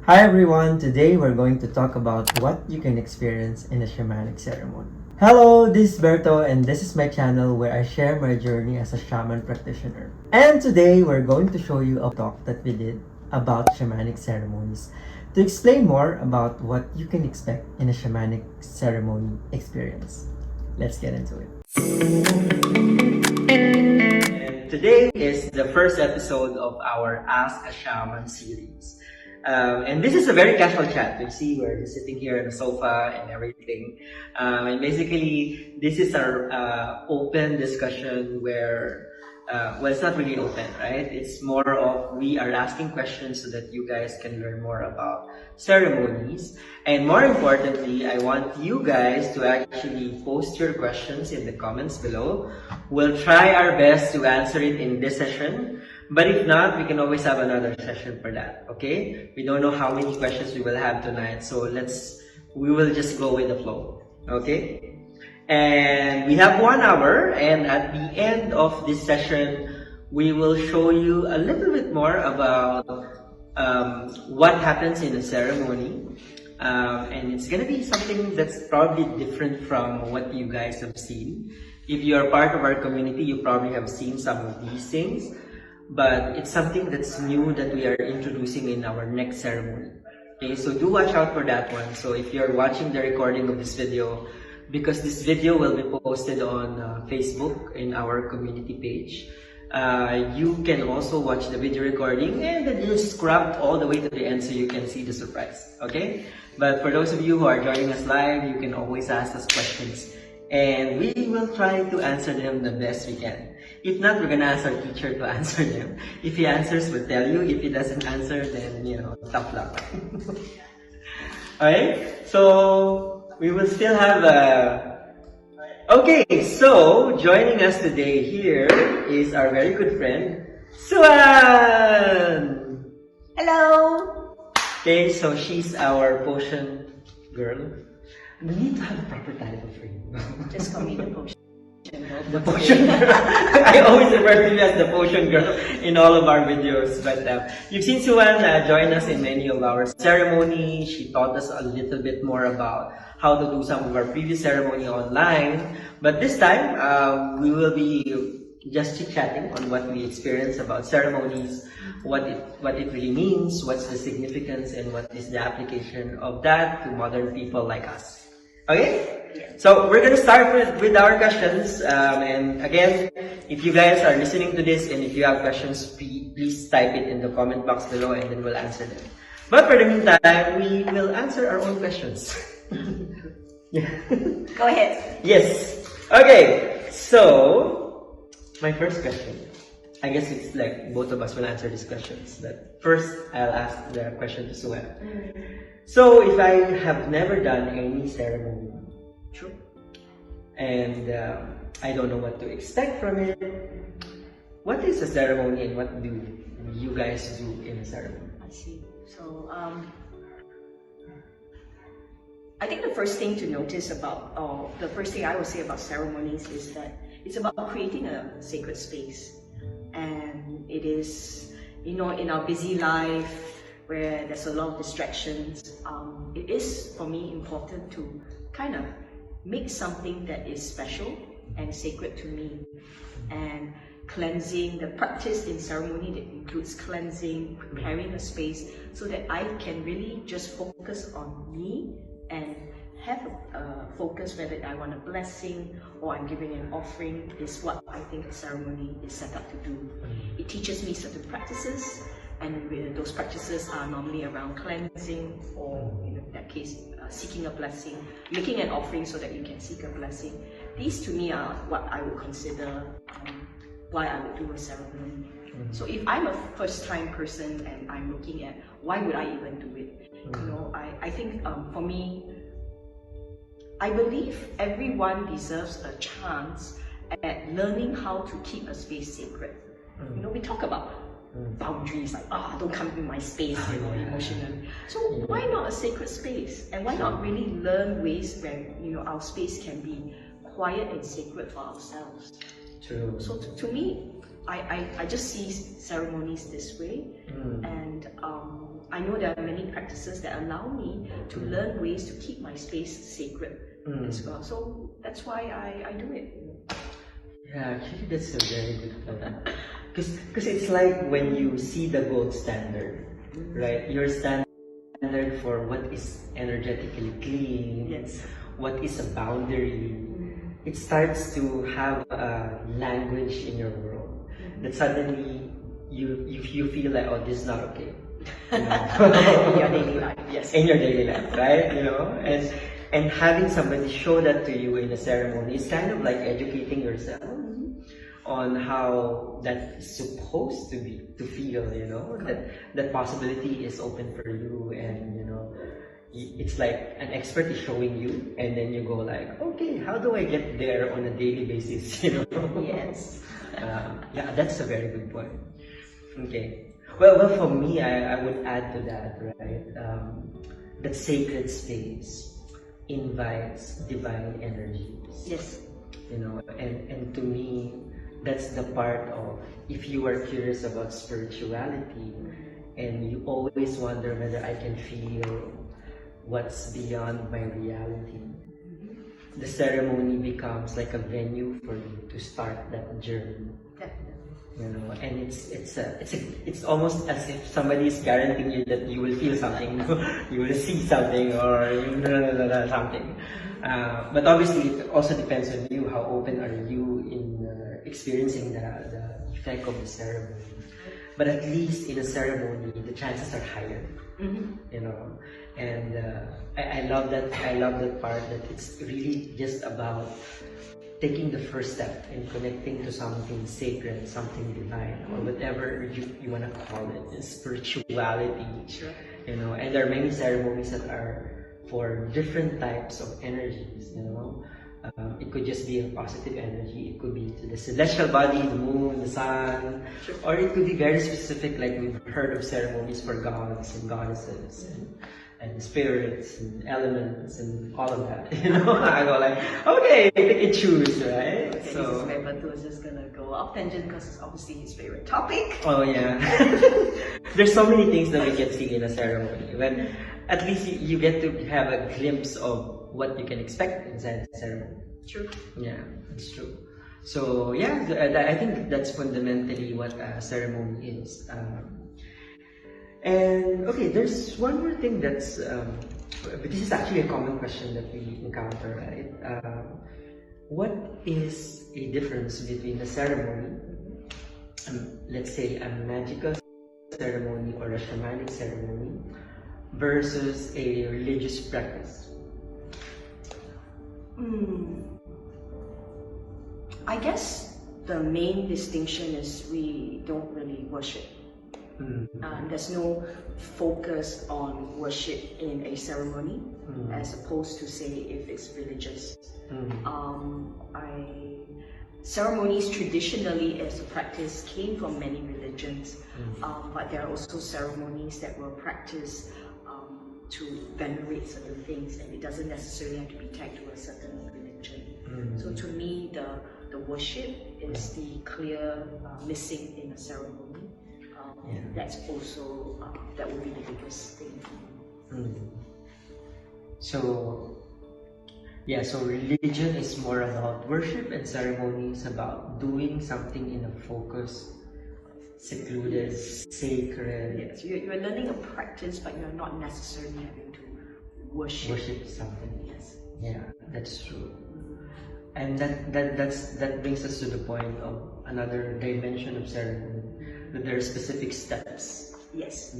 Hi everyone, today we're going to talk about what you can experience in a shamanic ceremony. Hello, this is Berto and this is my channel where I share my journey as a shaman practitioner. And today we're going to show you a talk that we did about shamanic ceremonies to explain more about what you can expect in a shamanic ceremony experience. Let's get into it. And today is the first episode of our Ask a Shaman series. And this is a very casual chat. You see, we're just sitting here on the sofa and everything. And basically, this is our open discussion where, well, it's not really open, right? It's more of we are asking questions so that you guys can learn more about ceremonies. And more importantly, I want you guys to actually post your questions in the comments below. We'll try our best to answer it in this session. But if not, we can always have another session for that, okay? We don't know how many questions we will have tonight, so we will just go with the flow, okay? And we have 1 hour, and at the end of this session, we will show you a little bit more about what happens in a ceremony. And it's gonna be something that's probably different from what you guys have seen. If you are part of our community, you probably have seen some of these things. But it's something that's new that we are introducing in our next ceremony. Okay, so do watch out for that one. So if you're watching the recording of this video, because this video will be posted on Facebook in our community page, you can also watch the video recording and then you scrub all the way to the end so you can see the surprise. Okay? But for those of you who are joining us live, you can always ask us questions and we will try to answer them the best we can. If not, we're gonna ask our teacher to answer them. If he answers, we'll tell you. If he doesn't answer, then, tough luck. Alright? So, we will still have Okay, so, joining us today here is our very good friend, Suan! Hello! Okay, so she's our potion girl. We need to have a proper title for you. Just call me the potion. The potion girl. I always refer to you as the potion girl in all of our videos. But you've seen Suan join us in many of our ceremonies. She taught us a little bit more about how to do some of our previous ceremony online. But this time, we will be just chit-chatting on what we experience about ceremonies, what it really means, what's the significance, and what is the application of that to modern people like us. Okay? So we're gonna start with our questions, and again, if you guys are listening to this and if you have questions, please type it in the comment box below and then we'll answer them. But for the meantime, we will answer our own questions. Yeah. Go ahead. Yes. Okay, so my first question, I guess it's like both of us will answer these questions, but first I'll ask the question to Suan. So if I have never done any ceremony, True. and I don't know what to expect from it, what is a ceremony and what do you guys do in a ceremony? I see. So, I think the first thing to notice about, or the first thing I would say about ceremonies is that it's about creating a sacred space. And it is, in our busy life where there's a lot of distractions, it is, for me, important to kind of make something that is special and sacred to me. And cleansing, the practice in ceremony that includes cleansing, preparing a space so that I can really just focus on me and have a focus whether I want a blessing or I'm giving an offering is what I think a ceremony is set up to do. It teaches me certain practices, and those practices are normally around cleansing or, in that case, seeking a blessing, making an offering so that you can seek a blessing. These to me are what I would consider why I would do a ceremony. So if I'm a first-time person and I'm looking at why would I even do it, I think for me, I believe everyone deserves a chance at learning how to keep a space sacred. We talk about boundaries, like, don't come in my space, emotionally. So why not a sacred space? And why not really learn ways where, our space can be quiet and sacred for ourselves? True. So to me, I just see ceremonies this way, and I know there are many practices that allow me to learn ways to keep my space sacred as well. So that's why I do it. Yeah, actually, that's a very good point. Because it's like when you see the gold standard, right? Your standard for what is energetically clean, Yes. what is a boundary, it starts to have a language in your world that suddenly you feel like, oh, this is not okay. You know? In your daily life, yes. In your daily life, right? You know, and having somebody show that to you in a ceremony is kind of like educating yourself on how that is supposed to be, to feel, you know, that possibility is open for you, and you know, it's like an expert is showing you, and then you go like, okay, how do I get there on a daily basis, you know? Yes. Yeah, that's a very good point. Okay. Well, for me, I would add to that, right? That sacred space invites divine energies. Yes. You know, and to me, that's the part of, if you are curious about spirituality and you always wonder whether I can feel what's beyond my reality, the ceremony becomes like a venue for you to start that journey. Definitely. You know, and it's almost as if somebody is guaranteeing you that you will feel something, you will see something, or something. But obviously, it also depends on you. How open are you in experiencing the effect of the ceremony? But at least in a ceremony, the chances are higher. You know, and I love that. I love that part, that it's really just about taking the first step in connecting to something sacred, something divine, or whatever you want to call it, spirituality. Sure. You know, and there are many ceremonies that are for different types of energies. You know, it could just be a positive energy. It could be to the celestial body, the moon, the sun, Sure. or it could be very specific, like we've heard of ceremonies for gods and goddesses. And spirits and elements and all of that, you know. I go like, okay, pick and choose, right? Okay, this is where Batu is just gonna go off tangent because it's obviously his favorite topic. Oh yeah. There's so many things that we can see in a ceremony. When at least you get to have a glimpse of what you can expect inside the ceremony. True. Yeah, that's true. So yeah, I think that's fundamentally what a ceremony is. And okay, there's one more thing that's, but this is actually a common question that we encounter, right? What is a difference between a ceremony, let's say a magical ceremony or a shamanic ceremony, versus a religious practice? I guess the main distinction is we don't really worship. There's no focus on worship in a ceremony, as opposed to say if it's religious. Ceremonies traditionally as a practice came from many religions, but there are also ceremonies that were practiced to venerate certain things, and it doesn't necessarily have to be tagged to a certain religion. So to me, the worship is the clear missing in a ceremony. That's also, that would be the biggest thing for me. So, yeah, so religion is more about worship, and ceremony is about doing something in a focused, secluded, sacred. Yes, you're learning a practice, but you're not necessarily having to worship something. Yes. Yeah, that's true. And that brings us to the point of another dimension of ceremony. That there are specific steps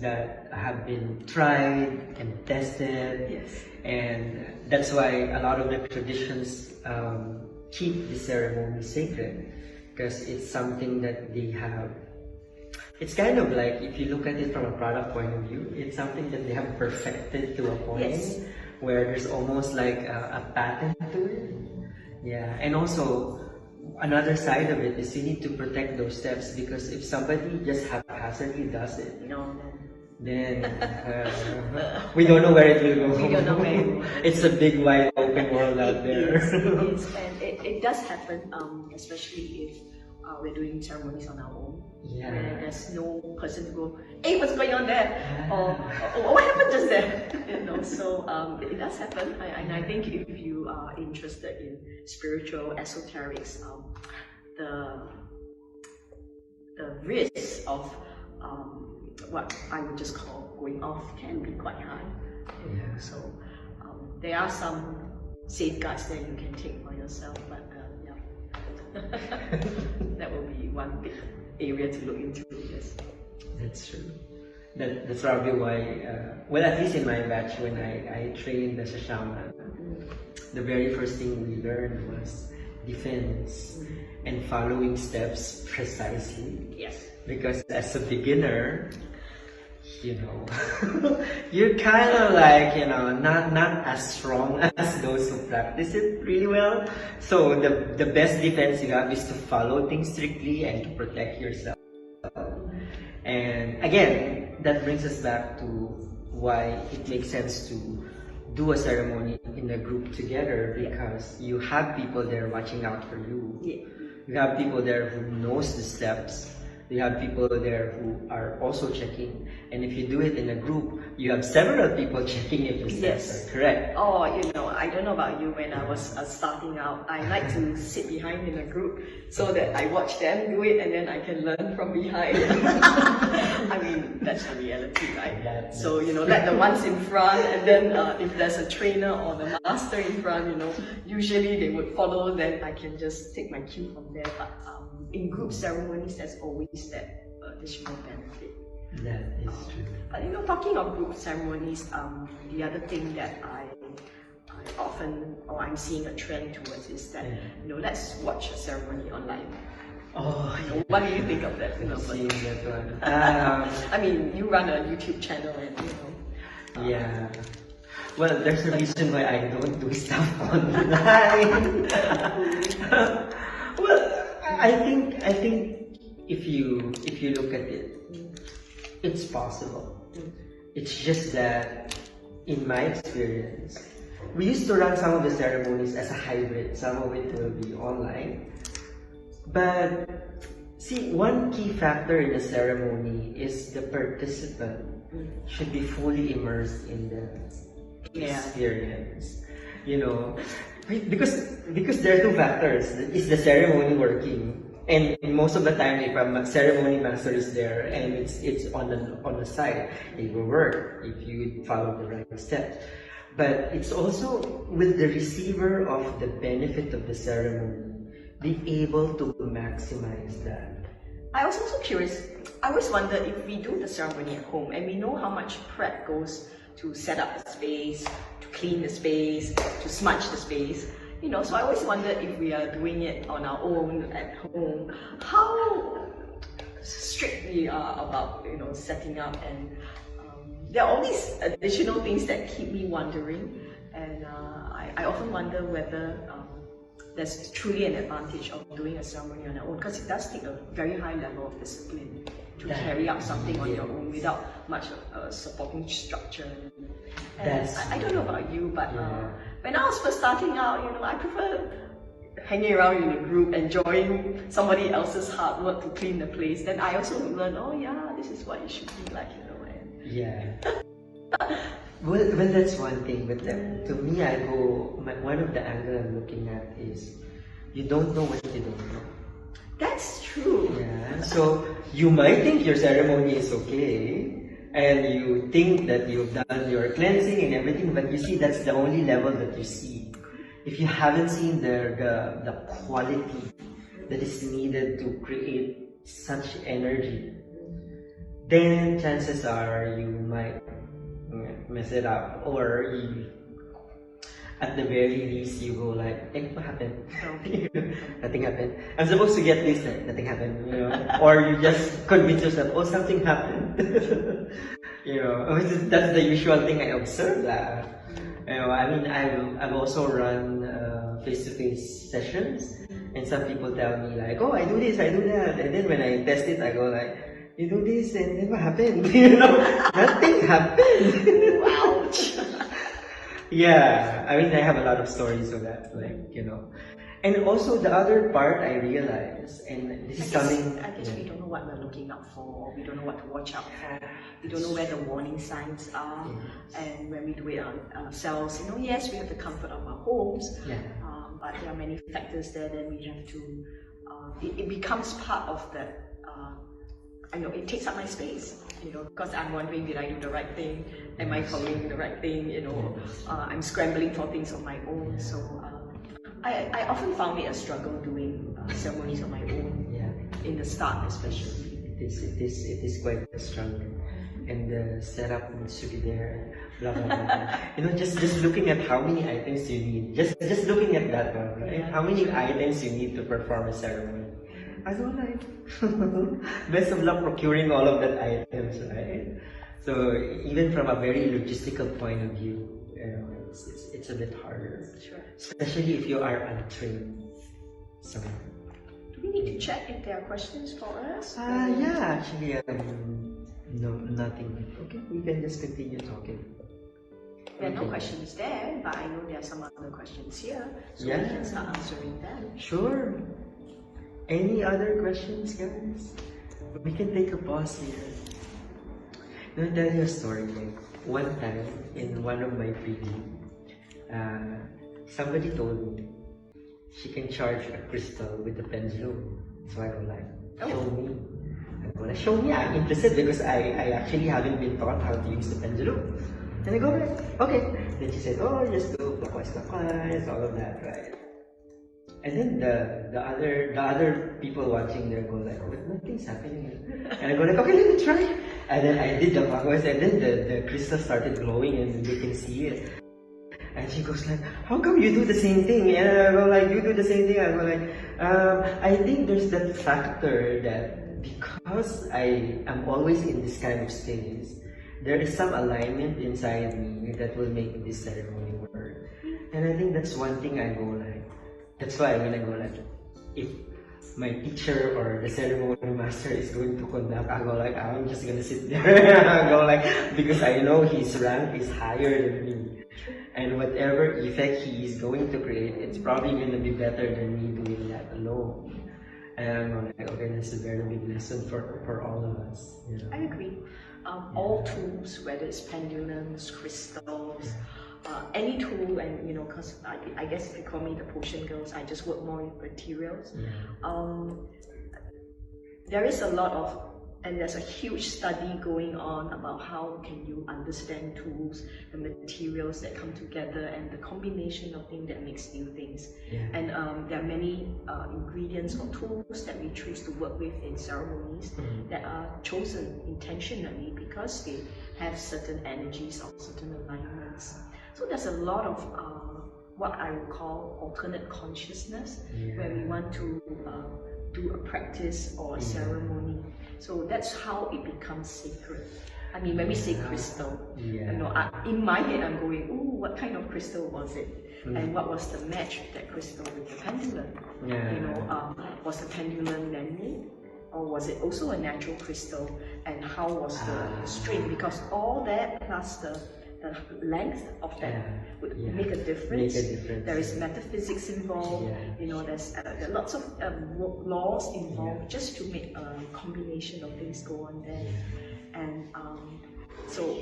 that have been tried and tested, and that's why a lot of the traditions keep the ceremony sacred, because it's something that they have. It's kind of like, if you look at it from a product point of view, it's something that they have perfected to a point where there's almost like a patent to it. Yeah, and also another side of it is you need to protect those steps, because if somebody just haphazardly does it, then we don't know where it will go. We don't know where it will go. It's a big wide open world out there. It is, and it does happen, especially if we're doing ceremonies on our own. Yeah. Where there's no person to go, hey, what's going on there? Yeah. Or what happened just there? So it does happen. And I think if you are interested in spiritual esoterics, the risk of what I would just call going off can be quite high. Yeah. So there are some safeguards that you can take for yourself, but that will be one big area to look into. Yes, that's true. That's probably why, well, at least in my batch, when I trained as a shaman, the very first thing we learned was defense and following steps precisely. Yes. Because as a beginner, you're kind of like, not as strong as those who practice it really well. So the best defense you have is to follow things strictly and to protect yourself. And again, that brings us back to why it makes sense to do a ceremony in a group together, because you have people there watching out for you. Yeah. You have people there who knows the steps. You have people there who are also checking. And if you do it in a group, you have several people checking if the steps are correct. Oh, I don't know about you. When I was starting out, I like to sit behind in a group so that I watch them do it and then I can learn from behind. I mean, that's the reality, right? So, let the ones in front, and then if there's a trainer or the master in front, usually they would follow, then I can just take my cue from there. But in group ceremonies, there's always that additional benefit. That is true. But talking of group ceremonies, the other thing that I often, or I'm seeing a trend towards, is that let's watch a ceremony online. Oh, what do you think of that? I've seen that one. I mean, you run a YouTube channel, and yeah. Well, there's a reason why I don't do stuff online. Well, I think if you look at it, it's possible. It's just that, in my experience, we used to run some of the ceremonies as a hybrid. Some of it will be online. But see, one key factor in the ceremony is the participant should be fully immersed in the experience. Because there are two factors. Is the ceremony working? And most of the time, if a ceremony master is there and it's on the side, it will work if you follow the right steps. But it's also with the receiver of the benefit of the ceremony, be able to maximize that. I was also curious. I always wonder if we do the ceremony at home and we know how much prep goes to set up the space, to clean the space, to smudge the space. So I always wonder if we are doing it on our own at home, how strict we are about setting up, and there are all these additional things that keep me wondering, and I often wonder whether there's truly an advantage of doing a ceremony on our own, because it does take a very high level of discipline to carry out something on your own without much supporting structure. And I don't know about you, but when I was first starting out, I prefer hanging around in a group, enjoying somebody else's hard work to clean the place. Then I also learned, this is what it should be like, Well, that's one thing. But to me, one of the angles I'm looking at is, you don't know what you don't know. That's true. Yeah. So you might think your ceremony is okay, and you think that you've done your cleansing and everything, but you see that's the only level that you see. If you haven't seen the quality that is needed to create such energy, then chances are you might mess it up, or at the very least you go like, what happened? Nothing happened. I'm supposed to get this, nothing happened. Or you just convince yourself, something happened. That's the usual thing I observe. I've also run face-to-face sessions, and some people tell me like, I do this, I do that, and then when I test it, I go like, you do this, and then what happened? Nothing happened. Ouch. Yeah, I have a lot of stories of that, And also the other part I realize, and this is coming. I guess we don't know what we're looking out for. We don't know what to watch out for. We don't know where the warning signs are. Yes. And when we do it ourselves, yes, we have the comfort of our homes. Yeah. But there are many factors there that we have to. It becomes part of that. I know it takes up my space. Because I'm wondering, did I do the right thing? Am I following the right thing? I'm scrambling for things on my own. So. I often found it a struggle doing ceremonies on my own. Yeah. In the start, especially. It is quite a struggle, and the setup needs to be there. Blah blah blah. Just looking at how many items you need. Just looking at that one, right? Yeah. How many items you need to perform a ceremony. I don't like. Best of luck procuring all of that items, right? So even from a very logistical point of view, it's a bit harder. Sure. Especially if you are untrained. So. Do we need to check if there are questions for us? Yeah, actually, no, nothing. Okay, we can just continue talking. There are no questions there, but I know there are some other questions here, so Yeah. we can start answering them. Sure. Any other questions, guys? We can take a pause here. Let me tell you a story. Like, one time in one of my prelim, somebody told me she can charge a crystal with a pendulum. So I go like, show me. I go like, show me. I'm interested because I actually haven't been taught how to use the pendulum. And I go like, okay. Then she said, oh, just do clockwise, all of that, right? And then the other people watching there go like, but nothing's happening. And I go like, okay, let me try. And then I did the clockwise, and then the crystal started glowing, and you can see it. And she goes like, how come you do the same thing? And I go like, you do the same thing. I go like, I think there's that factor that because I am always in this kind of states, there is some alignment inside me that will make this ceremony work. And I think that's one thing I go like, that's why I'm gonna go like, if my teacher or the ceremony master is going to conduct, I go like, I'm just gonna sit there. I go like, because I know his rank is higher than me. And whatever effect he is going to create, it's probably going to be better than me doing that alone. And I'm like, okay, that's a very big lesson for all of us. I agree. All tools, whether it's pendulums, crystals, any tool, and because I guess if you call me the potion girls, I just work more with materials. There is a lot of, and there's a huge study going on about how can you understand tools, the materials that come together, and the combination of things that makes new things. And there are many ingredients or tools that we choose to work with in ceremonies that are chosen intentionally because they have certain energies or certain alignments. So there's a lot of what I would call alternate consciousness, where we want to do a practice or a ceremony. So that's how it becomes sacred. I mean, when we say crystal, in my head I'm going, ooh, what kind of crystal was it? And what was the match of that crystal with the pendulum? Was the pendulum man-made? Or was it also a natural crystal? And how was the string? Because all that plus the length of that would make a difference. There is metaphysics involved. There are lots of laws involved just to make a combination of things go on there. And so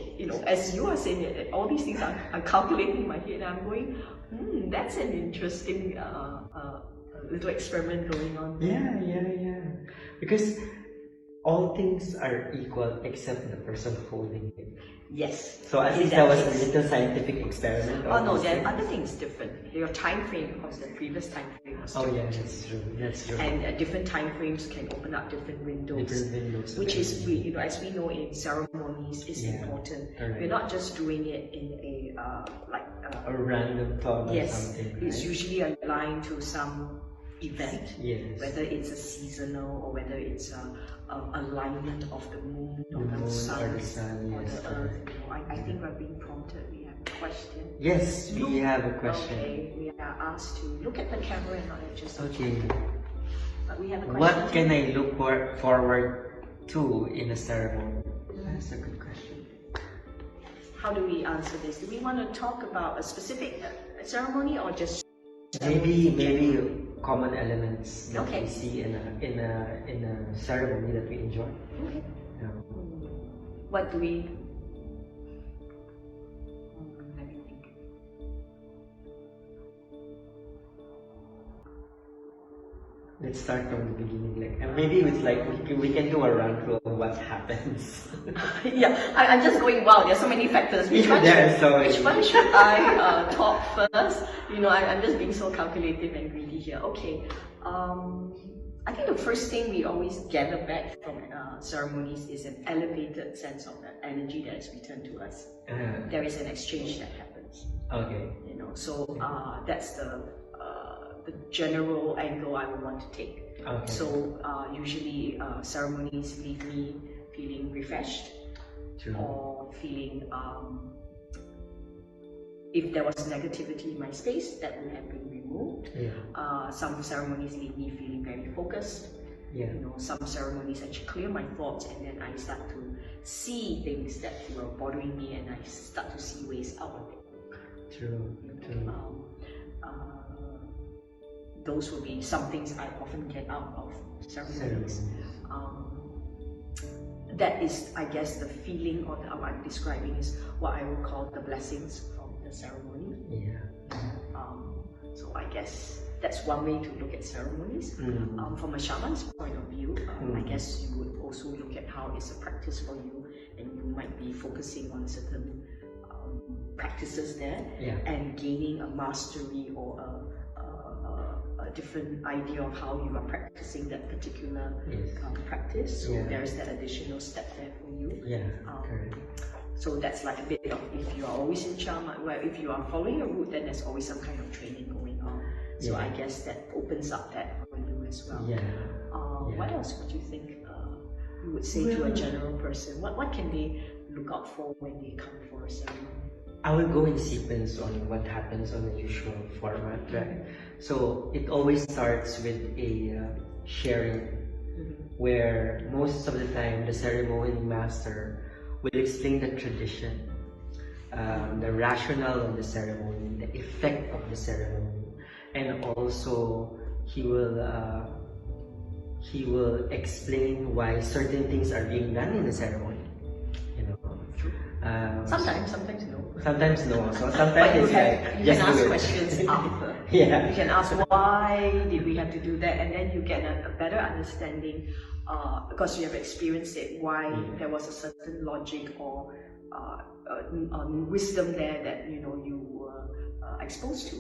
as you are saying it, all these things I'm calculating in my head. I'm going, that's an interesting little experiment going on there. Because all things are equal except the person holding it. Yes. So at least that was a little scientific experiment. Oh no, there are other things different. Your time frame, because the previous time frame was different. That's true. And different time frames can open up different windows. Which is, as we know in ceremonies, is important. Correct. We're not just doing it in a random thought or something. Right? It's usually aligned to some event, whether it's a seasonal or whether it's a alignment of the moon or the sun or the earth. I think we're being prompted. We have a question. Yes, we have a question. Okay, we are asked to look at the camera and not just okay. But we have a question. What can I look forward to in a ceremony? That's a good question. How do we answer this? Do we want to talk about a specific ceremony or just Maybe common elements that Okay. we see in a ceremony that we enjoy. Okay. Yeah. What do we? Let me think. Let's start from the beginning, and maybe it's like we can do a run through of what happens. Yeah, I'm just going. Wow, there's so many factors. Which one should I talk first? I'm just being so calculative and greedy here. Okay. I think the first thing we always gather back from ceremonies is an elevated sense of the energy that is returned to us. There is an exchange that happens. Okay. So that's the general angle I would want to take. Okay. So usually ceremonies leave me feeling refreshed. True. Or feeling if there was negativity in my space, that would have been removed. Yeah. Some ceremonies leave me feeling very focused. Yeah. Some ceremonies actually clear my thoughts, and then I start to see things that were bothering me, and I start to see ways out of it. True. Those will be some things I often get out of ceremonies. That is, I guess, the feeling or what I'm describing is what I would call the blessings from the ceremony. Yeah. So I guess that's one way to look at ceremonies. From a shaman's point of view, I guess you would also look at how it's a practice for you, and you might be focusing on certain practices there, and gaining a mastery or a different idea of how you are practicing that particular practice. So there's that additional step there for you. Correct. So that's like a bit of, if you are always in shaman, well, if you are following a route, then there's always some kind of training going on. So I guess that opens up that for you as well. What else would you think you would say to a general person? What can they look out for when they come for a ceremony? I will go in sequence on what happens on the usual format, right? So it always starts with a sharing, where most of the time the ceremony master will explain the tradition, the rationale of the ceremony, the effect of the ceremony, and also he will explain why certain things are being done in the ceremony. Sometimes no. Sometimes no. So sometimes it's like you just can ask do it. questions after. You can ask why did we have to do that, and then you get a better understanding because you have experienced it. Why there was a certain logic or wisdom there that you were exposed to.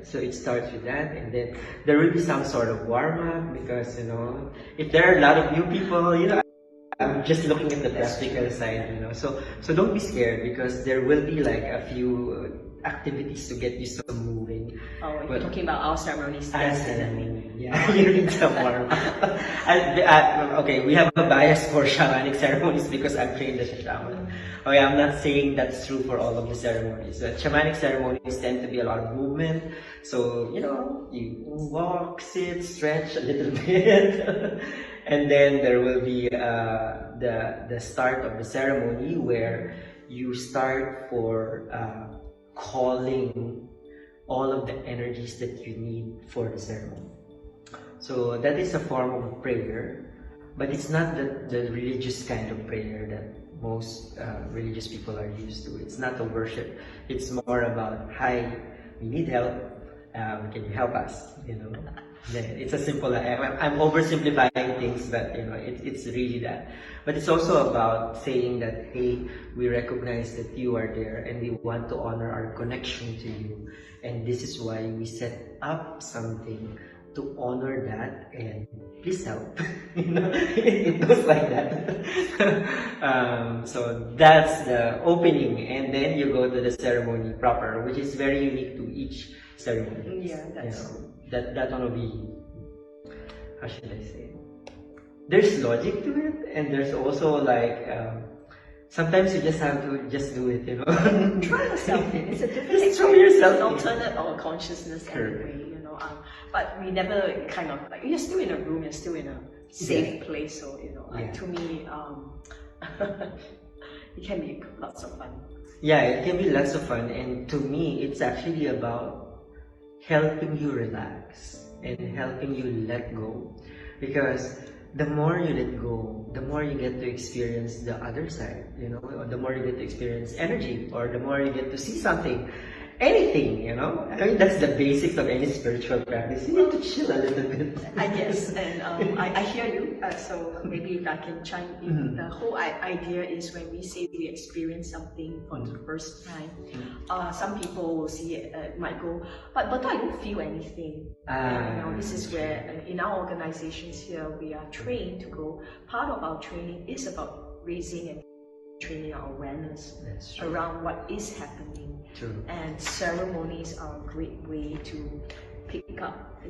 So it starts with that, and then there will be some sort of warm-up because if there are a lot of new people, I'm just looking at the practical side, So don't be scared because there will be like a few activities to get you some moving. Oh, if you're talking about our ceremonies, definitely. Yeah, you need some warm up. Okay, we have a bias for shamanic ceremonies because I'm trained as a shaman. Okay, I'm not saying that's true for all of the ceremonies. The shamanic ceremonies tend to be a lot of movement. So, you walk, sit, stretch a little bit. And then there will be the start of the ceremony where you start for calling all of the energies that you need for the ceremony. So that is a form of prayer, but it's not the religious kind of prayer that most religious people are used to. It's not a worship. It's more about, hi, we need help. Can you help us? It's a simple. I'm oversimplifying things, but it's really that. But it's also about saying that, hey, we recognize that you are there, and we want to honor our connection to you, and this is why we set up something to honor that, and please help. It goes like that. So that's the opening, and then you go to the ceremony proper, which is very unique to each ceremony. That one will be, how should I say? There's logic to it, and there's also like sometimes you just have to just do it. Try yourself in. It's a different experience. Throw yourself an alternate or consciousness anyway. But we never kind of like, you're still in a room, you're still in a safe place. So to me, it can be lots of fun. Yeah, it can be lots of fun, and to me, it's actually about helping you relax and helping you let go. Because the more you let go, the more you get to experience the other side, or the more you get to experience energy, or the more you get to see something, anything, I mean, that's the basics of any spiritual practice. You need to chill a little bit. I guess, and I hear you. So maybe if I can chime in, the whole idea is when we say we experience something for the first time, some people will see it, might go, but I don't feel anything. And, this is where in our organizations here we are trained to go. Part of our training is about raising and training our awareness around what is happening. True. And ceremonies are a great way to pick up,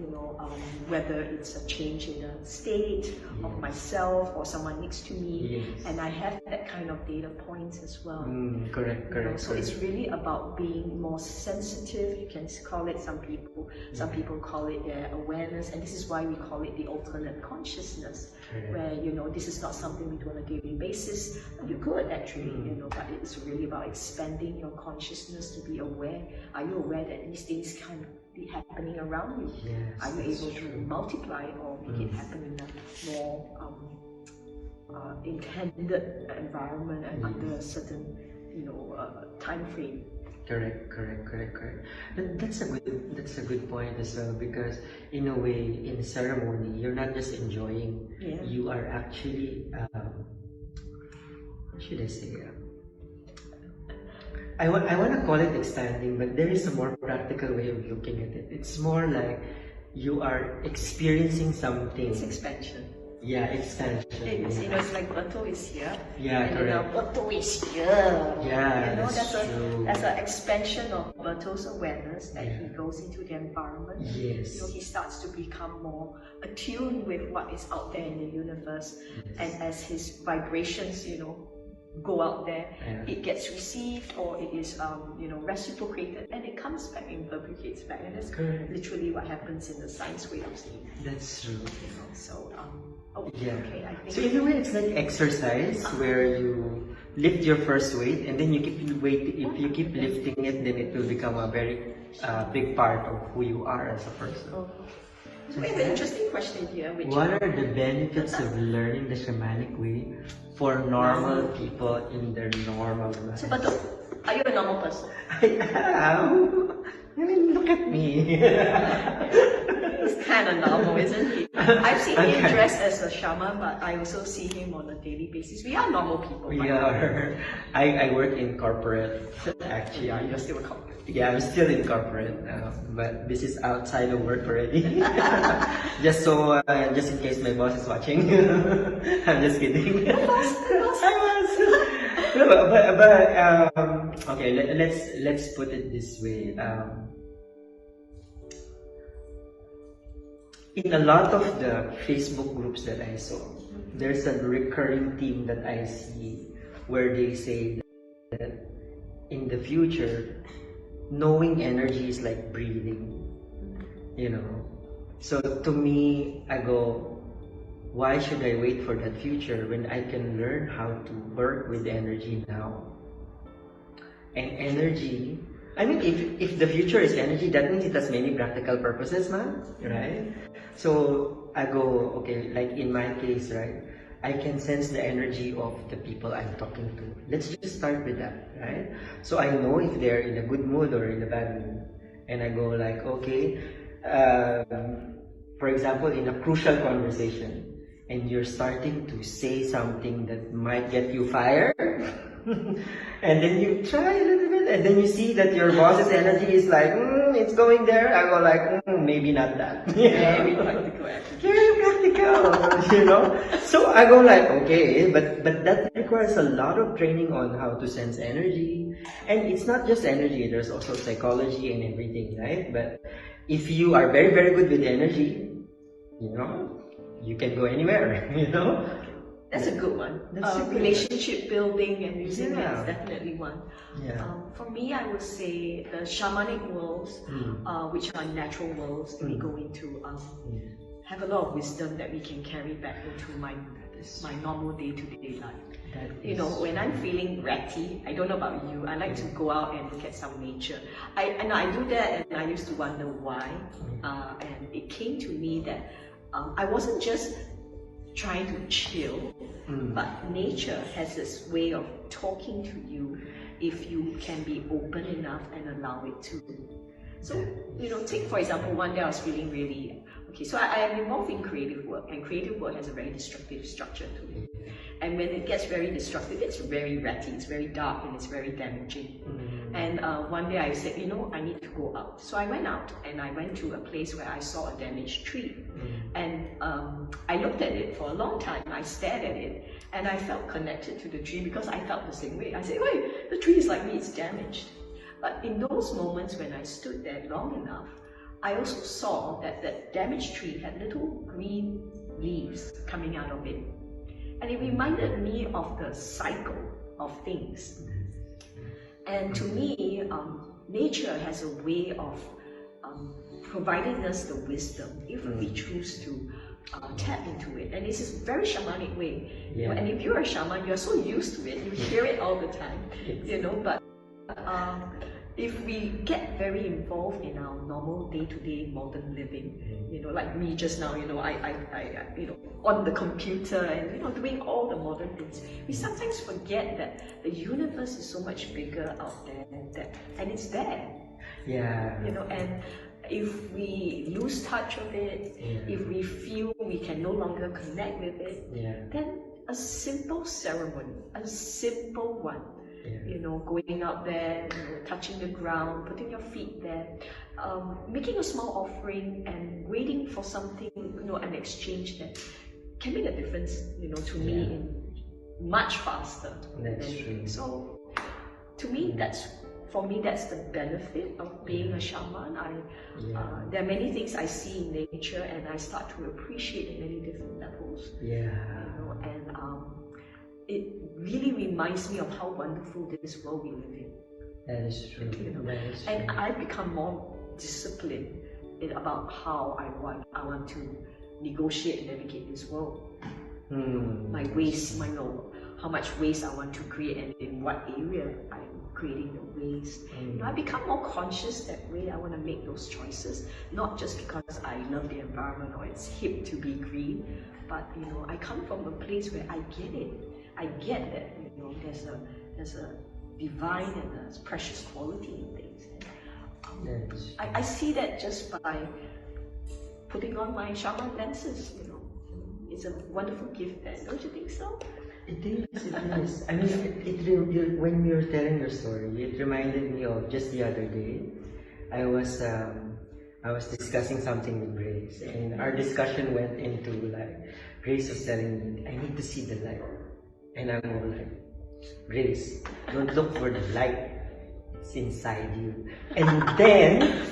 whether it's a change in the state of myself or someone next to me. Yes. And I have that kind of data points as well. Correct. So it's really about being more sensitive. You can call it, some people call it their awareness, and this is why we call it the alternate consciousness, where this is not something we do on a daily basis. You could actually, but it's really about expanding your consciousness to be aware. Are you aware that these things can be happening around you? Yes, are you able to multiply or make it happen in a more intended environment and under a certain time frame? Correct. That's a good point as well, because in a way, in ceremony, you're not just enjoying. Yeah. You are actually, what should I say? I want to call it expanding, but there is a more practical way of looking at it. It's more like you are experiencing something. It's expansion. Yeah, expansion. It's like Bato is here. Yeah, and correct. Bato is here. Yeah, that's true. That's an expansion of Bato's awareness that he goes into the environment. Yes. He starts to become more attuned with what is out there in the universe, and as his vibrations, go out there, it gets received, or it is reciprocated, and it comes back and replicates back, and that's literally what happens in the science way of seeing. That's true. So okay, I think so in a way it's like exercise where you lift your first weight, and then you keep if you keep lifting it, then it will become a very big part of who you are as a person. So we have an interesting question here. What are the benefits of learning the shamanic way for normal people in their normal life? So, Bato, are you a normal person? I am. I mean, look at me. He's kind of normal, isn't he? I've seen him dressed as a shaman, but I also see him on a daily basis. We are normal people. We are. I work in corporate, actually. Yeah, you're still a corporate. Yeah, I'm still in corporate, but this is outside of work already. just in case my boss is watching. I'm just kidding. Okay. Let's put it this way. In a lot of the Facebook groups that I saw, there's a recurring theme that I see where they say that in the future, knowing energy is like breathing, So to me, I go, why should I wait for that future when I can learn how to work with energy now? And energy, I mean, if the future is energy, that means it has many practical purposes, man, right? So I go, okay, like in my case, right? I can sense the energy of the people I'm talking to. Let's just start with that, right? So I know if they're in a good mood or in a bad mood. And I go like, okay, for example, in a crucial conversation, and you're starting to say something that might get you fired, and then you try a little bit, and then you see that your boss's energy is like, it's going there. I go like, maybe not that. Very practical. Very practical, So I go like, okay, but that requires a lot of training on how to sense energy. And it's not just energy, there's also psychology and everything, right? But if you are very, very good with energy, you can go anywhere, That's a good one. Relationship building and using it is definitely one. Yeah. For me, I would say the shamanic worlds, which are natural worlds that we go into, have a lot of wisdom that we can carry back into my normal day-to-day life. You know, when I'm feeling ratty, I don't know about you, I like to go out and look at some nature. I do that, and I used to wonder why. And it came to me that I wasn't just trying to chill, but nature has this way of talking to you if you can be open enough and allow it to. So, you know, take for example, one day I was feeling really, okay, so I am involved in creative work, and creative work has a very destructive structure to it. And when it gets very destructive, it's very ratty, it's very dark, and it's very damaging. And one day I said, you know, I need to go out. So I went out, and I went to a place where I saw a damaged tree. And I looked at it for a long time. I stared at it, and I felt connected to the tree because I felt the same way. I said, wait, the tree is like me, it's damaged. But in those moments when I stood there long enough, I also saw that that damaged tree had little green leaves coming out of it. And it reminded me of the cycle of things. And to me, nature has a way of providing us the wisdom if we choose to tap into it. And this is a very shamanic way. You know, and if you're a shaman, you're so used to it, you hear it all the time, you know, but if we get very involved in our normal day-to-day modern living, you know, like me just now, you know, I you know, on the computer and, you know, doing all the modern things, we sometimes forget that the universe is so much bigger out there and it's there. You know, and if we lose touch of it, if we feel we can no longer connect with it, then a simple ceremony, a simple one, you know, going out there, you know, touching the ground, putting your feet there, making a small offering and waiting for something, you know, an exchange that can make a difference, you know, to me in much faster. That's true. So, to me, that's the benefit of being a shaman. There are many things I see in nature, and I start to appreciate in many different levels. You know, and it really reminds me of how wonderful this world we live in. That is true. You know? That is true. And I've become more disciplined about how I want to negotiate and navigate this world. My waste, how much waste I want to create, and in what area I'm creating the waste. You know, I become more conscious that way. I want to make those choices, not just because I love the environment or it's hip to be green, but you know, I come from a place where I get it. I get that, you know, there's a divine and a precious quality in things. I see that just by putting on my shaman lenses, you know. It's a wonderful gift then, don't you think so? It is. I mean, when you were telling your story, it reminded me of just the other day. I was discussing something with Grace, and our discussion went into like, Grace was telling me, I need to see the light. And I'm all like, Grace, don't look for the light. It's inside you. And then,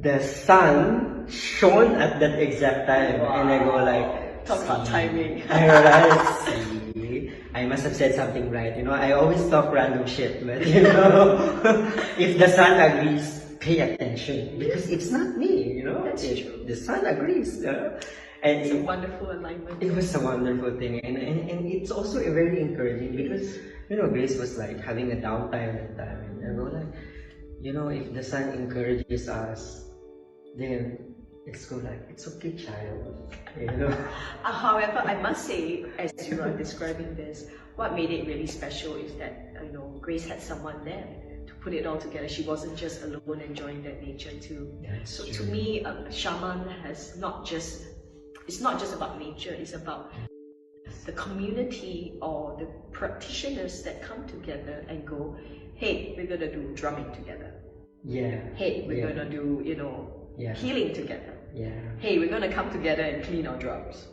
the sun shone at that exact time. Wow. And I go like, talk about timing. I realized, see, I must have said something right. You know, I always talk random shit, but you know, if the sun agrees, pay attention. Because it's not me, you know. That's true. The sun agrees. And it's a wonderful alignment. It was a wonderful thing, and it's also very encouraging because, you know, Grace was like having a downtime at that time, and we're like, you know, if the sun encourages us, then it's go like, it's okay, child, you know. However, I must say, as you are describing this, what made it really special is that, you know, Grace had someone there to put it all together. She wasn't just alone enjoying that nature too. So to me, shaman has it's not just about nature, it's about the community or the practitioners that come together and go, hey, we're gonna do drumming together. Hey, we're gonna do, you know, healing together. Hey, we're gonna come together and clean our drums.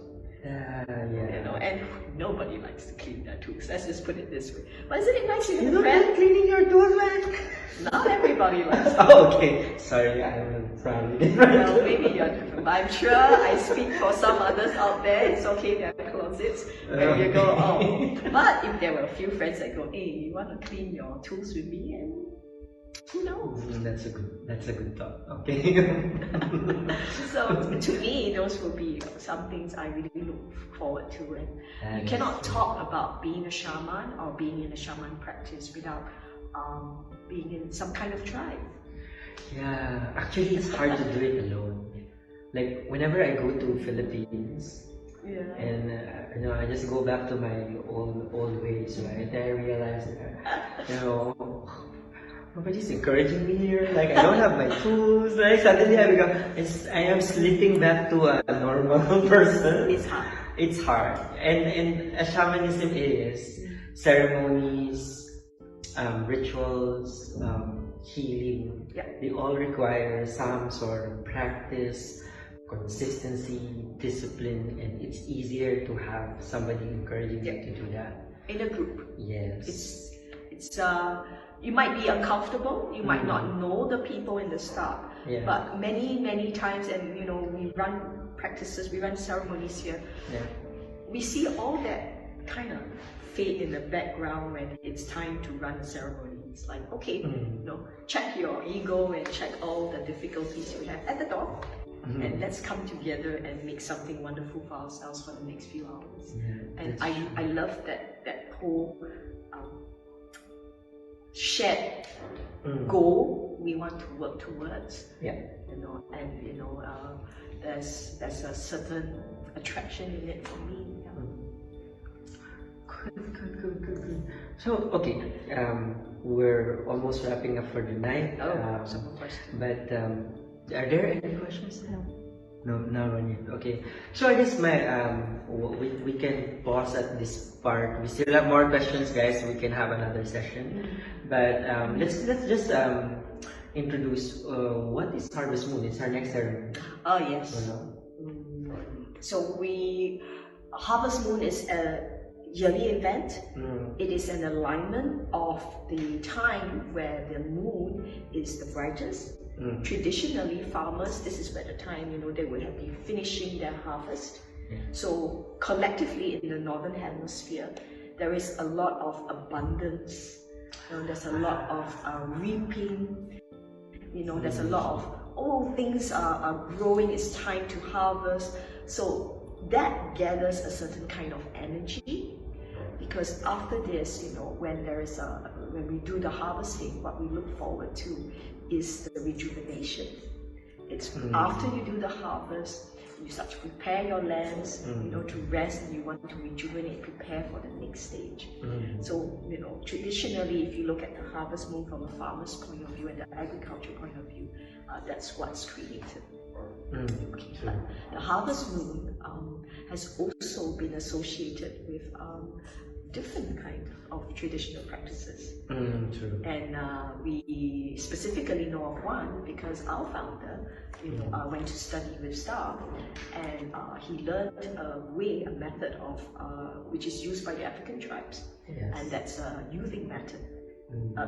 You know, and nobody likes to clean their tools. Let's just put it this way. But isn't it nice to have a friend cleaning your tools, man? Not everybody likes to. Oh, okay. Sorry, I'm probably different. Well, maybe you're different, but I'm sure I speak for some others out there. It's okay, there are closets where you go, oh. But if there were a few friends that go, hey, you want to clean your tools with me? And Who knows? That's a good thought. Okay. So to me, those will be some things I really look forward to. And you cannot talk about being a shaman or being in a shaman practice without being in some kind of tribe. Yeah, actually, it's hard to do it alone. Like whenever I go to Philippines, and I just go back to my old ways, right? And I realize that nobody's encouraging me here. Like I don't have my tools. Like suddenly I am slipping back to a normal person. It's hard. It's hard, and as shamanism is ceremonies, rituals, healing. Yeah. They all require some sort of practice, consistency, discipline, and it's easier to have somebody encouraging you to do that. In a group. Yes. It's you might be uncomfortable, you might not know the people in the start, but many times, and we run practices, we run ceremonies here, we see all that kind of fade in the background when it's time to run a ceremony. It's like, okay, check your ego and check all the difficulties you have at the door, and let's come together and make something wonderful for ourselves for the next few hours. And I love that whole shared goal we want to work towards. There's a certain attraction in it for me. Good. So okay, we're almost wrapping up for the night. Some questions. But are there any questions now? No, not on yet. Okay. So I guess we can pause at this part. We still have more questions, guys. We can have another session. But let's just introduce what is Harvest Moon. It's our next ceremony. Oh yes. So Harvest Moon is a yearly event. It is an alignment of the time where the moon is the brightest. Traditionally, farmers, this is where the time, they would have been finishing their harvest. So collectively in the Northern Hemisphere, there is a lot of abundance. There's a lot of reaping. There's a lot of, things are growing, it's time to harvest. So that gathers a certain kind of energy. Because after this, when we do the harvesting, what we look forward to is the rejuvenation. It's after you do the harvest, you start to prepare your lands, to rest, and you want to rejuvenate, prepare for the next stage. So, traditionally, if you look at the harvest moon from a farmer's point of view and the agriculture point of view, that's what's created. The harvest moon has also been associated with different kind of traditional practices. True. And we specifically know of one because our founder, went to study with staff, and he learned a method of which is used by the African tribes, and that's a youthing method.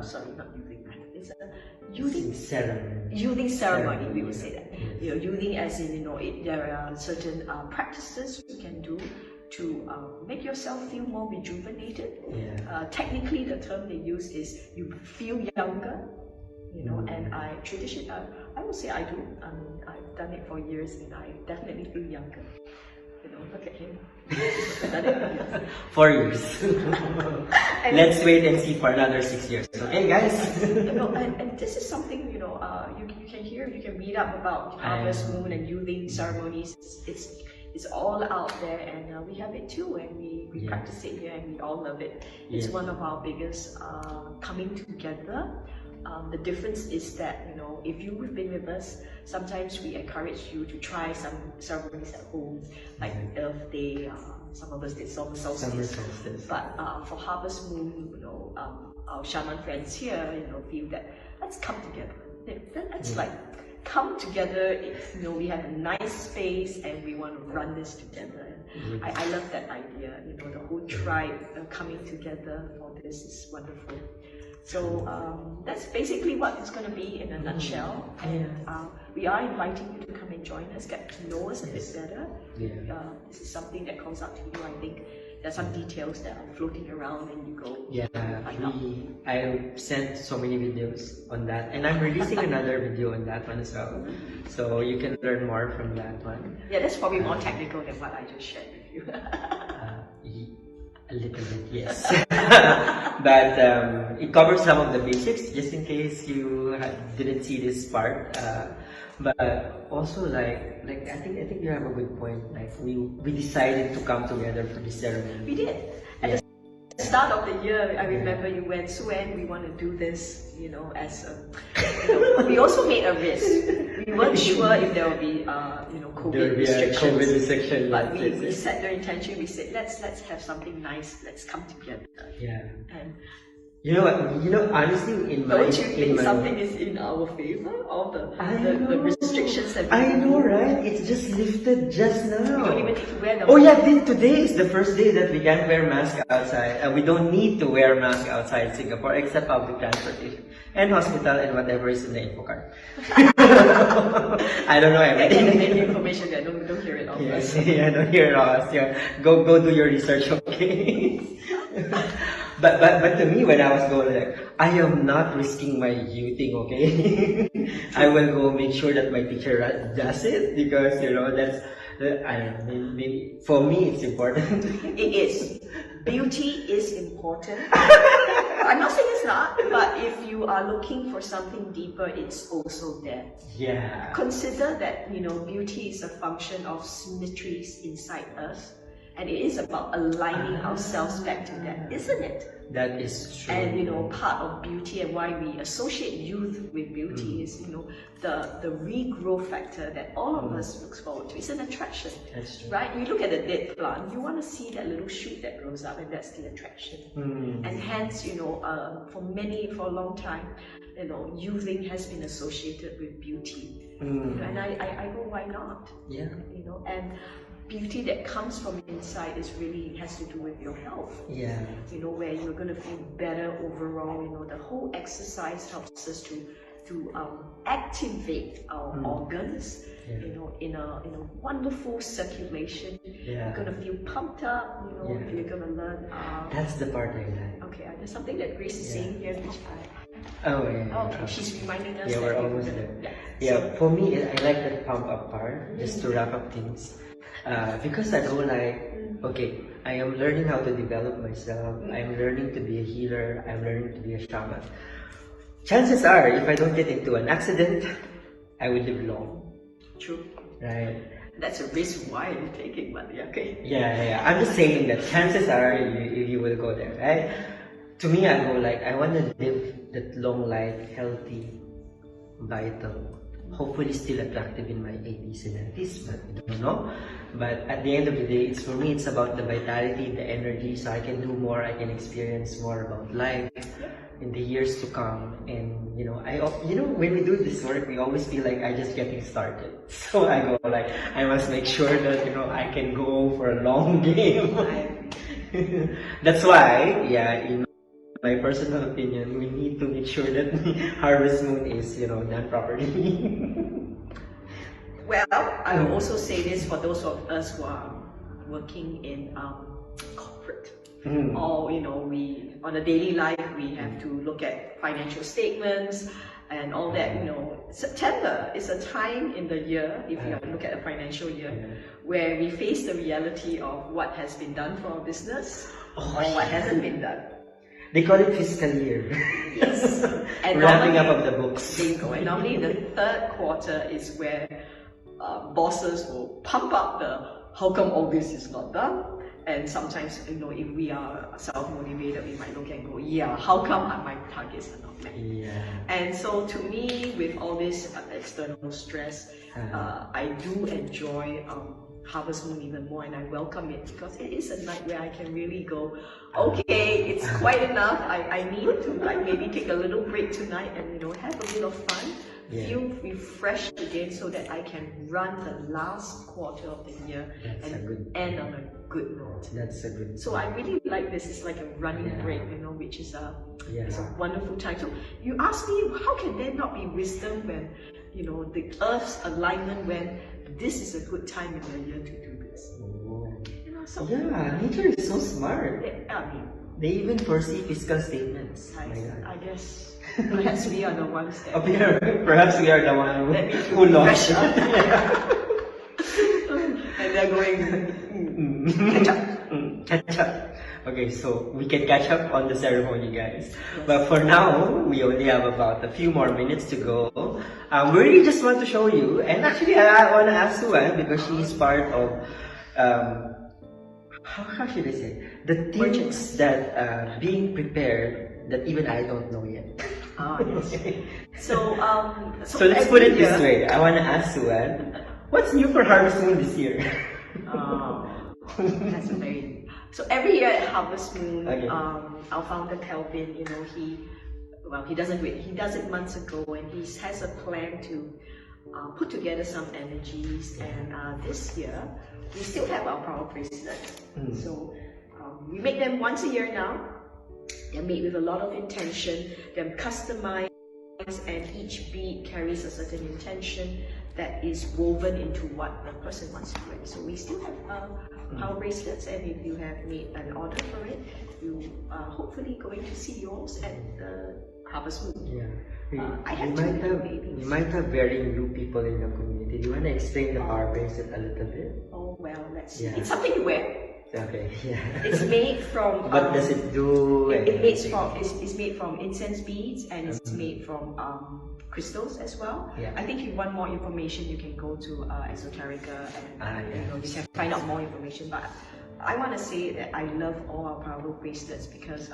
Sorry, not youthing method. It's a youthing ceremony. Youthing ceremony, we would say that. Youthing as in, there are certain practices you can do to make yourself feel more rejuvenated. Technically, the term they use is you feel younger. And I would say I do. I mean, I've done it for years, and I definitely feel younger. Look at him. 4 years. Let's wait and see for another 6 years. Okay, guys. And this is something you can hear. You can read up about Harvest Moon and youthing ceremonies. It's all out there, and we have it too, and we practice it here, and we all love it. It's one of our biggest coming together. The difference is that, if you've been with us, sometimes we encourage you to try some ceremonies at home, like Earth Day, some of us did Summer Solstice. But for Harvest Moon, our shaman friends here, feel that let's come together. Let's come together. We have a nice space, and we want to run this together. I love that idea. The whole tribe coming together for this is wonderful. So that's basically what it's going to be in a nutshell. And we are inviting you to come and join us, get to know us a bit better. This is something that comes out to you, I think, there's some details that are floating around and you go, Yeah, find out. I sent so many videos on that, and I'm releasing another video on that one as well. So you can learn more from that one. Yeah, that's probably more technical than what I just shared with you. A little bit, yes. But it covers some of the basics, just in case you didn't see this part. But also, like I think you have a good point. Like we decided to come together for this ceremony. We did. At the start of the year, I remember you went, Suen, we want to do this, as a, we also made a risk. We weren't sure if there will be, COVID restrictions. COVID restriction, but we set the intention. We said, let's have something nice. Let's come together. Yeah. And you know what? Honestly, don't you think something is in our favor? All the restrictions that I know, right? It's just lifted just now. We don't even need to wear them. Oh yeah, today is the first day that we can't wear mask outside. We don't need to wear mask outside Singapore except public transportation and hospital and whatever is in the info card. I don't know everything. Any information that don't hear it all. Yes, yeah, don't hear it all. Yeah, go do your research, okay? But to me, when I was going, like, I am not risking my youthing, okay? I will go make sure that my teacher does it because that's I don't know. Maybe for me it's important. It is. Beauty is important. I'm not saying it's not, but if you are looking for something deeper, it's also there. Yeah. Consider that beauty is a function of symmetries inside us. And it is about aligning ourselves back to that, isn't it? That is true. And part of beauty and why we associate youth with beauty is the regrowth factor that all of us looks forward to. It's an attraction. That's true. Right? You look at a dead plant, you want to see that little shoot that grows up, and that's the attraction. And hence, for a long time, youthing has been associated with beauty. And I go, why not? Yeah. And beauty that comes from inside has to do with your health. Yeah. Where you're going to feel better overall. The whole exercise helps us to activate our organs. In a wonderful circulation. Yeah. You're going to feel pumped up. You're going to learn. That's the part I like. Okay, there's something that Grace is saying here, which Oh yeah. okay, she's reminding us. Yeah, we're almost there. Yeah, for me, I like that pump up part. Just to wrap up things. Because I go like, okay, I am learning how to develop myself. I'm learning to be a healer. I'm learning to be a shaman. Chances are, if I don't get into an accident, I will live long. True. Right. That's a risk why you're taking, but okay. Yeah. I'm just saying that chances are you will go there, right? To me, I go like, I want to live that long life, healthy, vital, hopefully still attractive in my 80s and 90s, but I don't know. But at the end of the day, for me, it's about the vitality, the energy, so I can do more, I can experience more about life in the years to come. And when we do this work, we always feel like I'm just getting started. So I go like, I must make sure that I can go for a long game. That's why, in my personal opinion, we need to make sure that Harvest Moon is, done properly. Well, I will also say this for those of us who are working in corporate. Or, we, on a daily life, we have to look at financial statements and all that, September is a time in the year, if you look at a financial year, where we face the reality of what has been done for our business or what hasn't been done. They call it fiscal year. Yes. And wrapping up of the books. Bingo. And normally the third quarter is where bosses will pump up how come all this is not done? And sometimes, if we are self-motivated, we might look and go, how come my targets are not met? Yeah. And so to me, with all this external stress, I do enjoy Harvest Moon even more, and I welcome it because it is a night where I can really go, okay, it's quite enough. I need to maybe take a little break tonight and have a bit of fun, feel refreshed again, so that I can run the last quarter of the year and end on a good note. That's a good. So I really like this. It's like a running break, which is it's a wonderful time. So you ask me, how can there not be wisdom when the Earth's alignment, when this is a good time in the year to do this? So Yeah, nature is so smart. I mean, They even foresee fiscal statements. Oh my God. I guess perhaps we are the ones that. Perhaps we are the one That need to who lost. refresh us. And they're going catch up. Catch up. Okay, so we can catch up on the ceremony, guys. But for now, we only have about a few more minutes to go. We really just want to show you, and actually I want to ask Suan because she is part of, how should I say, the things that being prepared that even I don't know yet. Yes. So let's put it every this way. I want to ask Suan, what's new for Harvest Moon this year? That's a very. So every year at Harvest Moon, Okay. our founder Kelvin, he doesn't do it. He does it months ago, and he has a plan to put together some energies. And this year, we still have our power bracelets. So we make them once a year now. They're made with a lot of intention. They're customized, and each bead carries a certain intention that is woven into what the person wants to wear. So we still have power bracelets, and if you have made an order for it, you are hopefully going to see yours at the Harvest Moon. Yeah. We might have very new people in the community. Do you want to explain the power bracelet a little bit? Oh well, let's see. Yeah. It's something you wear. Okay, yeah. It's made from. What does it do? It's made from incense beads, and it's made from crystals as well. Yeah. I think if you want more information, you can go to Esoterica and you can find out more information. But I want to say that I love all our power bracelets because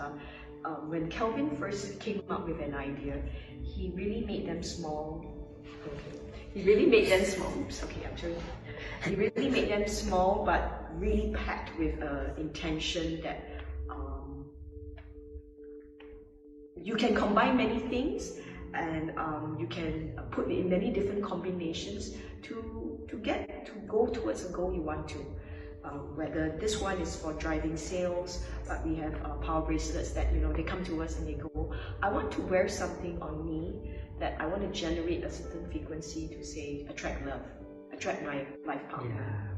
when Kelvin first came up with an idea, he really made them small. He really made them small. Oops, okay, I'm sorry. He really made them small, but really packed with intention that you can combine many things, and you can put it in many different combinations to go towards a goal you want to. Whether this one is for driving sales, but we have power bracelets that they come to us and they go, I want to wear something on me that I want to generate a certain frequency to say attract love, attract my life partner. Yeah.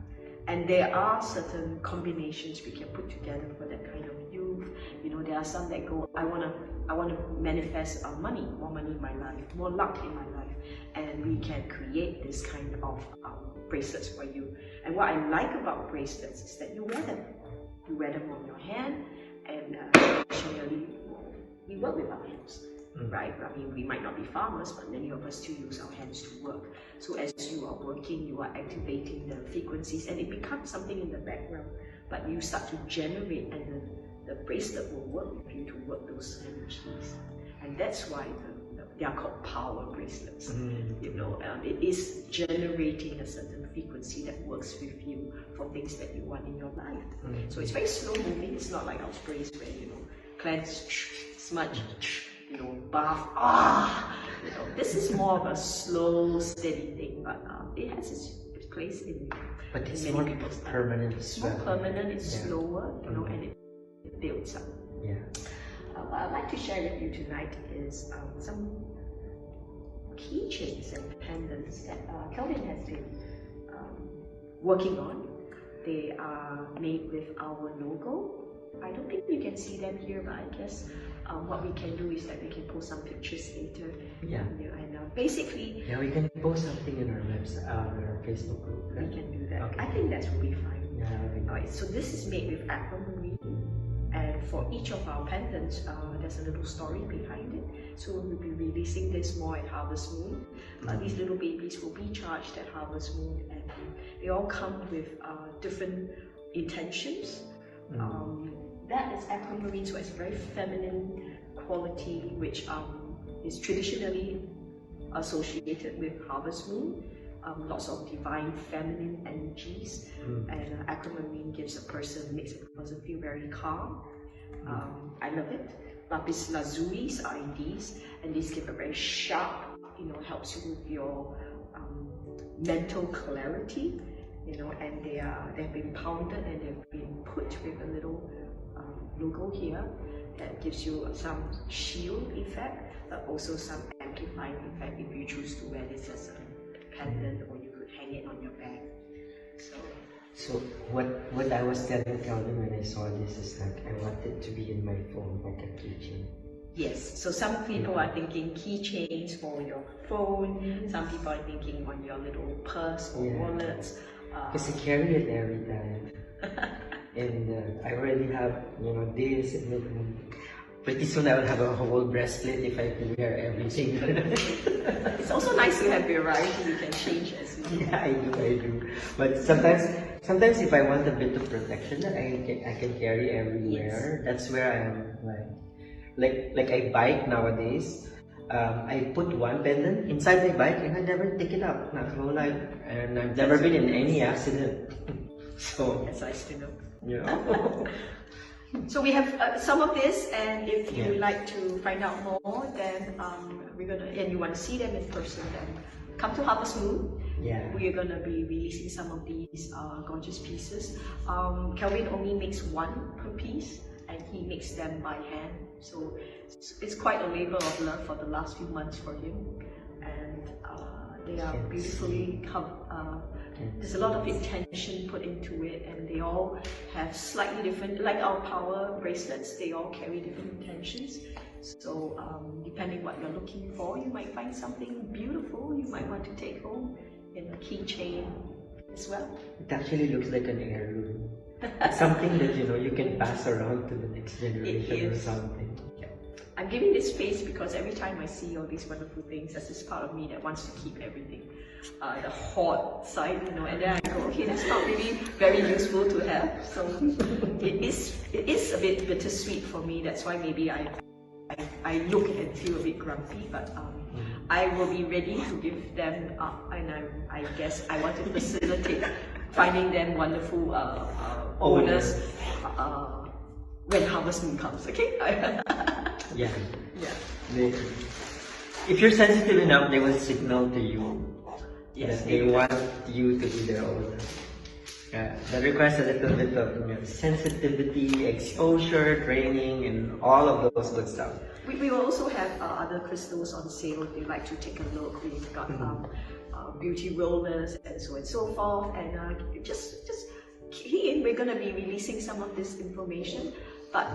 And there are certain combinations we can put together for that kind of youth. There are some that go, I want to manifest money, more money in my life, more luck in my life, and we can create this kind of bracelets for you. And what I like about bracelets is that you wear them. You wear them on your hand, and traditionally we work with our hands. Right? I mean, we might not be farmers, but many of us still use our hands to work. So as you are working, you are activating the frequencies, and it becomes something in the background. But you start to generate, and the bracelet will work with you to work those energies. And that's why they are called power bracelets. It is generating a certain frequency that works with you for things that you want in your life. So it's very slow moving. It's not like our sprays where cleanse, smudge, bath. This is more of a slow, steady thing, but it has its place in. But it's many more people's life. permanent. It's more permanent. It's slower, and it builds up. Yeah. What I'd like to share with you tonight is some keychains and pendants that Kelvin has been working on. They are made with our logo. I don't think you can see them here, but I guess what we can do is that we can post some pictures later. Yeah. And basically. Yeah, we can post something in our website, our Facebook group. Right? We can do that. Okay. I think that will be fine. Yeah. Alright, so this is made with aquamarine, and for each of our pendants, there's a little story behind it. So we'll be releasing this more at Harvest Moon. These little babies will be charged at Harvest Moon, and they all come with different intentions. That is aquamarine, so it's a very feminine quality, which is traditionally associated with Harvest Moon. Lots of divine feminine energies, and aquamarine makes a person feel very calm. I love it. Lapis lazulis are in these, and these give a very sharp, helps you with your mental clarity, and they've been pounded and they've been put with a little logo here that gives you some shield effect, but also some amplifying effect if you choose to wear this as a pendant, or you could hang it on your bag. So So what I was telling Calvin when I saw this is like I want it to be in my phone like a keychain. Yes, so some people are thinking keychains for your phone, some people are thinking on your little purse or wallets. Because I carry it every time. And I already have, this, and then pretty soon I will have a whole breastplate if I can wear everything. It's also nice to have variety, you can change as you Yeah, I do. But sometimes if I want a bit of protection that I can carry everywhere, that's where I am like I bike nowadays. I put one pendant inside my bike and I never take it out. Not whole life, and I've never been in any accident. So That's nice to know. yeah. So we have some of this, and if you would like to find out more, then and you want to see them in person, then come to Harvest Moon. Yeah. We are gonna be releasing some of these gorgeous pieces. Kelvin only makes one per piece, and he makes them by hand. So it's quite a labor of love for the last few months for him, and they are beautifully there's a lot of intention put into it, and they all have slightly different, like our power bracelets, they all carry different intentions. So depending what you're looking for, you might find something beautiful you might want to take home in a keychain as well. It actually looks like an heirloom. It's something that you can pass around to the next generation or something. I'm giving this space because every time I see all these wonderful things, there's this part of me that wants to keep everything. The hoard side, and then I go, okay, that's not really very useful to have. So it is a bit bittersweet for me. That's why maybe I look and feel a bit grumpy, but I will be ready to give them up, and I guess I want to facilitate finding them wonderful owners when Harvest Moon comes, okay? Yeah. If you're sensitive enough, they will signal to you that they want you to be their owner. That requires a little bit of sensitivity, exposure, training, and all of those good stuff. We will also have other crystals on sale if you'd like to take a look. We've got beauty rollers and so forth. And just key in, we're going to be releasing some of this information, but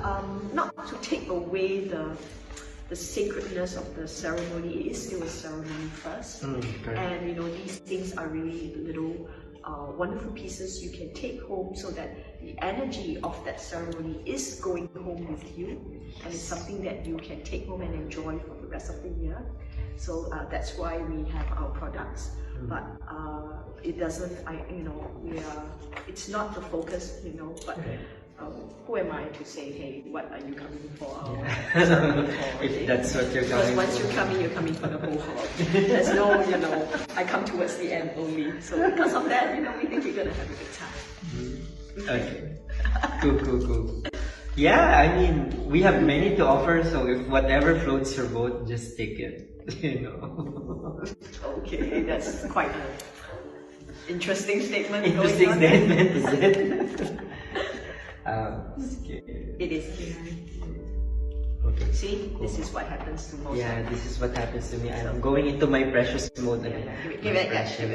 not to take away the sacredness of the ceremony. It is still a ceremony first. And these things are really little wonderful pieces you can take home, so that the energy of that ceremony is going home with you, and it's something that you can take home and enjoy for the rest of the year. So that's why we have our products, but it doesn't. It's not the focus, but. Who am I to say, hey, what are you coming for? If that's what you're coming for. Because once you're coming for the whole hall. There's no, I come towards the end only. So because of that, we think you're going to have a good time. Okay. Cool. Yeah, I mean, we have many to offer, so if whatever floats your boat, just take it. Okay, that's quite an interesting statement. Interesting statement, is it? It is. Okay. See, this is what happens to most. Yeah, this is what happens to me. I'm going into my precious mode again. Give it back. It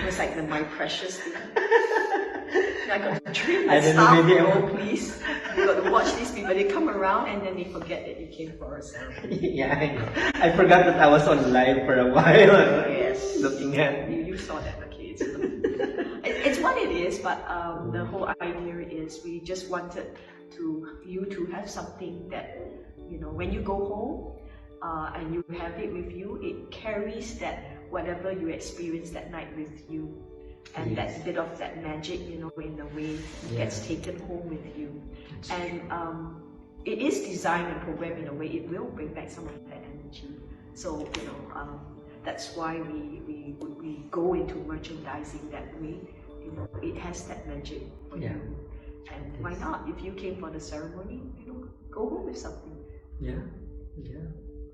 was like the my precious thing. I got to drink the staff roll, please. You got to watch these people. They come around and then they forget that you came for a ceremony. Yeah, I know. I forgot that I was on live for a while. Yes. Looking at you saw that, okay. It's what it is, but the whole idea is we just wanted you to have something that, when you go home and you have it with you, it carries that whatever you experience that night with you. And that bit of that magic, in a way, gets taken home with you. And it is designed and programmed in a way, it will bring back some of that energy. So, that's why we go into merchandising that way. It has that magic for you. And why not? If you came for the ceremony, go home with something. Yeah.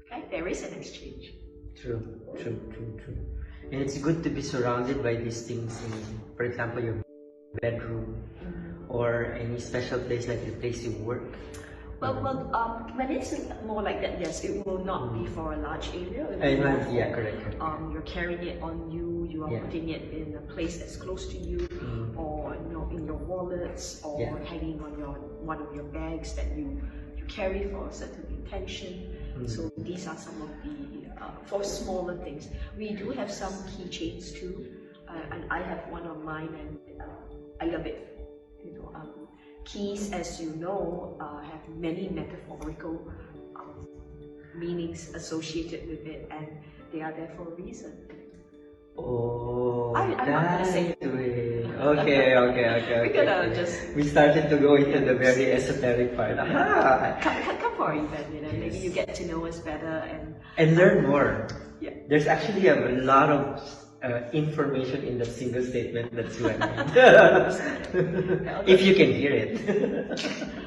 Okay, there is an exchange. True. And it's good to be surrounded by these things in, for example, your bedroom or any special place like the place you work. Well, when it's more like that, yes, it will not be for a large area. Yeah, correct. You're carrying it on you. you. You are Yeah. putting it in a place that's close to you, or in your wallets, or Yeah. hanging on one of your bags that you carry for a certain intention. So these are some of the for smaller things. We do have some keychains too, and I have one of mine, and I love it. Keys, as you know, have many metaphorical meanings associated with it, and they are there for a reason. Oh, I'm not gonna say it. way. Okay. We're gonna just We started to go into the very esoteric part. come for our event. Maybe you get to know us better And learn more. Yeah. There's actually a lot of information in that single statement that's you and me. If you can hear it.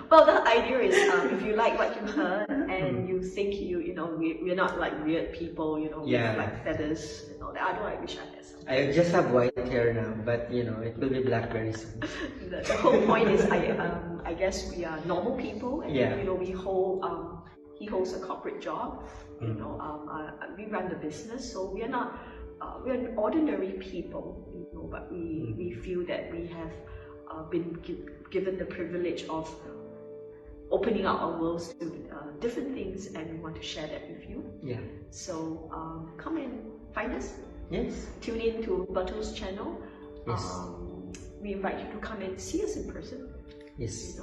Well, the idea is if you like what you heard and you think we're not like weird people, Yeah. with like feathers and all that. Although I wish I had some. I just have white hair now, but it will be black very soon. The whole point is I guess we are normal people, and Yeah. we hold he holds a corporate job. We run the business, so we are not we're ordinary people, but we feel that we have been given the privilege of opening up our worlds to different things, and we want to share that with you. Yeah. So come and find us. Yes. Tune in to Berto's channel. Yes. We invite you to come and see us in person. Yes.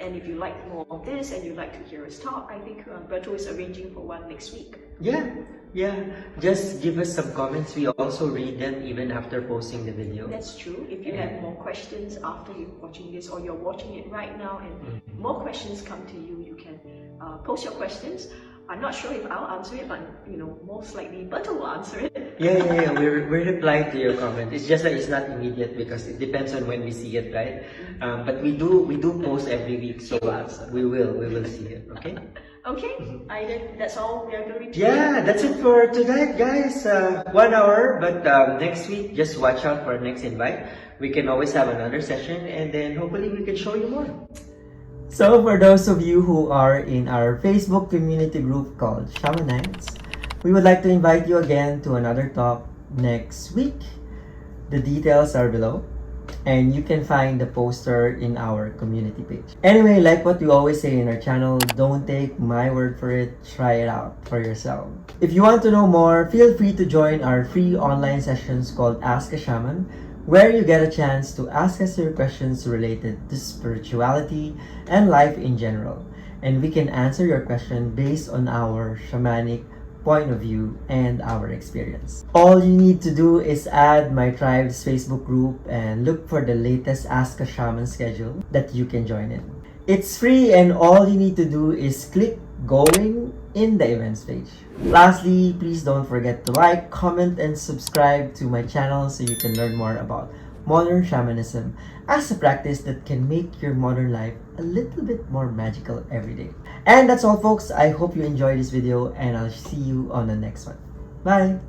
And if you like more of this and you'd like to hear us talk, I think Berto is arranging for one next week. Yeah. Just give us some comments. We also read them even after posting the video. That's true. If you have more questions after you're watching this, or you're watching it right now and more questions come to you, you can post your questions. I'm not sure if I'll answer it, but most likely Berto will answer it. Yeah. We're replying to your comment. It's just that it's not immediate because it depends on when we see it, right? But we do post every week, so we will see it. Okay. Okay. I think that's all we are going to do. Yeah, that's it for tonight, guys. 1 hour, but next week, just watch out for our next invite. We can always have another session, and then hopefully we can show you more. So for those of you who are in our Facebook community group called Shaman Nights, we would like to invite you again to another talk next week. The details are below, and you can find the poster in our community page. Anyway, like what we always say in our channel, don't take my word for it, try it out for yourself. If you want to know more, feel free to join our free online sessions called Ask a Shaman, where you get a chance to ask us your questions related to spirituality and life in general. And we can answer your question based on our shamanic point of view and our experience. All you need to do is add my tribe's Facebook group and look for the latest Ask a Shaman schedule that you can join in. It's free, and all you need to do is click going in the events page. Lastly, please don't forget to like, comment, and subscribe to my channel so you can learn more about modern shamanism as a practice that can make your modern life a little bit more magical every day. And that's all, folks. I hope you enjoyed this video, and I'll see you on the next one. Bye!